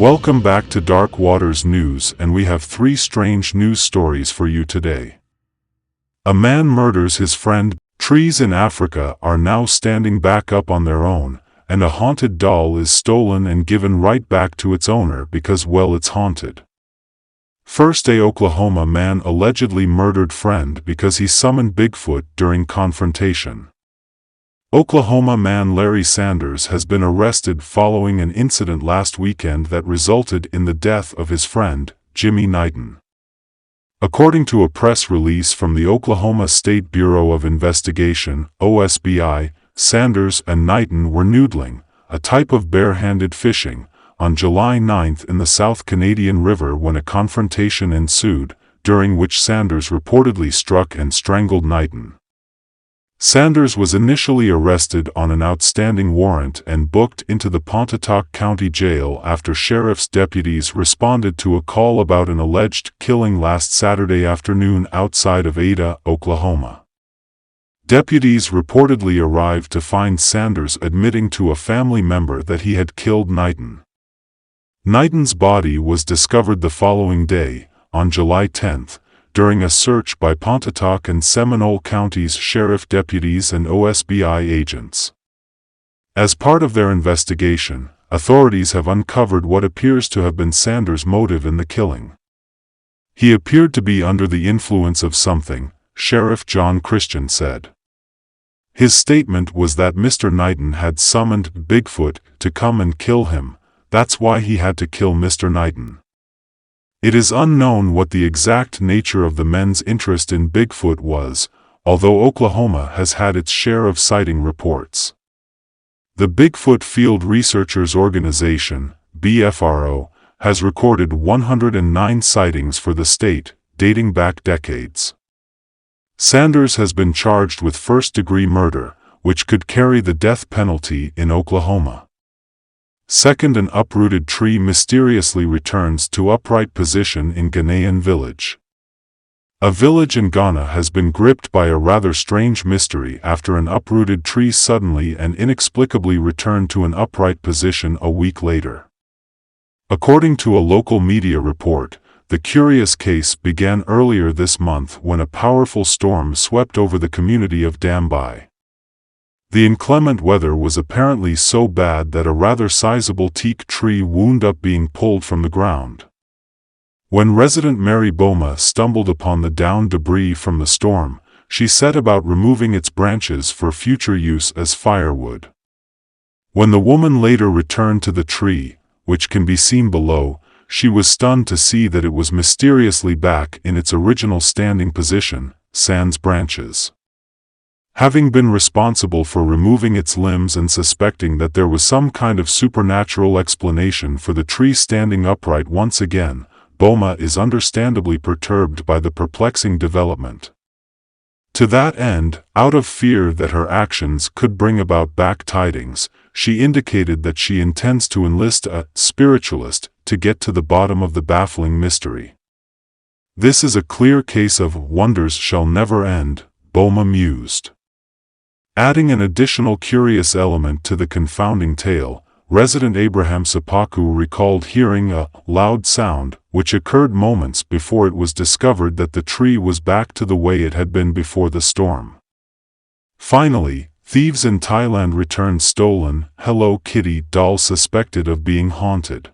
Welcome back to Dark Waters News, and we have 3 strange news stories for you today. A man murders his friend. Trees in Africa are now standing back up on their own, and a haunted doll is stolen and given right back to its owner because, well, it's haunted. First, a Oklahoma man allegedly murdered friend because he summoned Bigfoot during confrontation. Oklahoma man Larry Sanders has been arrested following an incident last weekend that resulted in the death of his friend, Jimmy Knighton. According to a press release from the Oklahoma State Bureau of Investigation, OSBI, Sanders and Knighton were noodling, a type of bare-handed fishing, on July 9 in the South Canadian River when a confrontation ensued, during which Sanders reportedly struck and strangled Knighton. Sanders was initially arrested on an outstanding warrant and booked into the Pontotoc County Jail after sheriff's deputies responded to a call about an alleged killing last Saturday afternoon outside of Ada, Oklahoma. Deputies reportedly arrived to find Sanders admitting to a family member that he had killed Knighton. Knighton's body was discovered the following day, on July 10, during a search by Pontotoc and Seminole Counties sheriff deputies and OSBI agents. As part of their investigation, authorities have uncovered what appears to have been Sanders' motive in the killing. He appeared to be under the influence of something, Sheriff John Christian said. His statement was that Mr. Knighton had summoned Bigfoot to come and kill him. That's why he had to kill Mr. Knighton. It is unknown what the exact nature of the men's interest in Bigfoot was, although Oklahoma has had its share of sighting reports. The Bigfoot Field Researchers Organization, BFRO, has recorded 109 sightings for the state, dating back decades. Sanders has been charged with first-degree murder, which could carry the death penalty in Oklahoma. Second, an uprooted tree mysteriously returns to upright position in Ghanaian village. A village in Ghana has been gripped by a rather strange mystery after an uprooted tree suddenly and inexplicably returned to an upright position a week later. According to a local media report, the curious case began earlier this month when a powerful storm swept over the community of Dambai. The inclement weather was apparently so bad that a rather sizable teak tree wound up being pulled from the ground. When resident Mary Boma stumbled upon the downed debris from the storm, she set about removing its branches for future use as firewood. When the woman later returned to the tree, which can be seen below, she was stunned to see that it was mysteriously back in its original standing position, sans branches. Having been responsible for removing its limbs and suspecting that there was some kind of supernatural explanation for the tree standing upright once again, Boma is understandably perturbed by the perplexing development. To that end, out of fear that her actions could bring about back tidings, she indicated that she intends to enlist a spiritualist to get to the bottom of the baffling mystery. This is a clear case of wonders shall never end, Boma mused. Adding an additional curious element to the confounding tale, resident Abraham Sapaku recalled hearing a loud sound, which occurred moments before it was discovered that the tree was back to the way it had been before the storm. Finally, thieves in Thailand returned stolen Hello Kitty doll suspected of being haunted.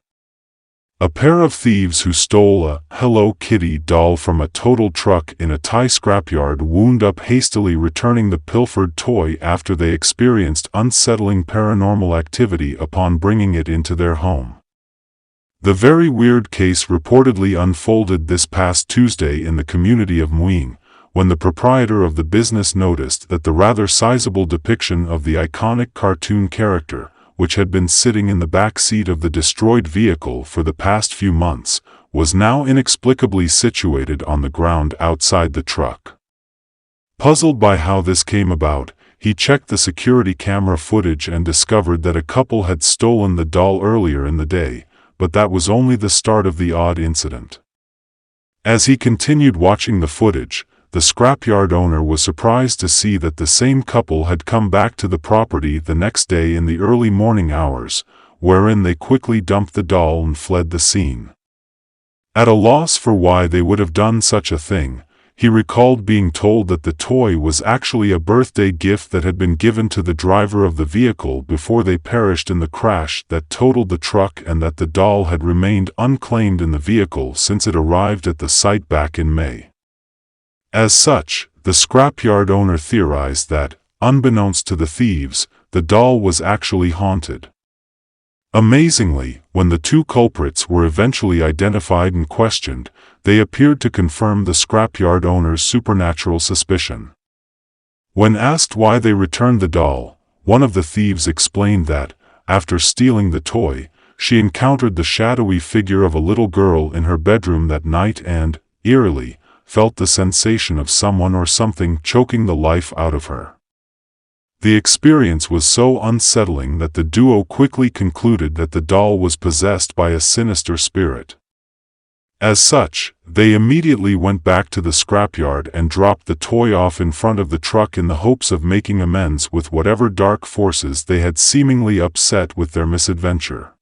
A pair of thieves who stole a Hello Kitty doll from a total truck in a Thai scrapyard wound up hastily returning the pilfered toy after they experienced unsettling paranormal activity upon bringing it into their home. The very weird case reportedly unfolded this past Tuesday in the community of Muing, when the proprietor of the business noticed that the rather sizable depiction of the iconic cartoon character, which had been sitting in the back seat of the destroyed vehicle for the past few months, was now inexplicably situated on the ground outside the truck. Puzzled by how this came about, he checked the security camera footage and discovered that a couple had stolen the doll earlier in the day, but that was only the start of the odd incident. As he continued watching the footage, the scrapyard owner was surprised to see that the same couple had come back to the property the next day in the early morning hours, wherein they quickly dumped the doll and fled the scene. At a loss for why they would have done such a thing, he recalled being told that the toy was actually a birthday gift that had been given to the driver of the vehicle before they perished in the crash that totaled the truck, and that the doll had remained unclaimed in the vehicle since it arrived at the site back in May. As such, the scrapyard owner theorized that, unbeknownst to the thieves, the doll was actually haunted. Amazingly, when the two culprits were eventually identified and questioned, they appeared to confirm the scrapyard owner's supernatural suspicion. When asked why they returned the doll, one of the thieves explained that, after stealing the toy, she encountered the shadowy figure of a little girl in her bedroom that night and, eerily, felt the sensation of someone or something choking the life out of her. The experience was so unsettling that the duo quickly concluded that the doll was possessed by a sinister spirit. As such, they immediately went back to the scrapyard and dropped the toy off in front of the truck in the hopes of making amends with whatever dark forces they had seemingly upset with their misadventure.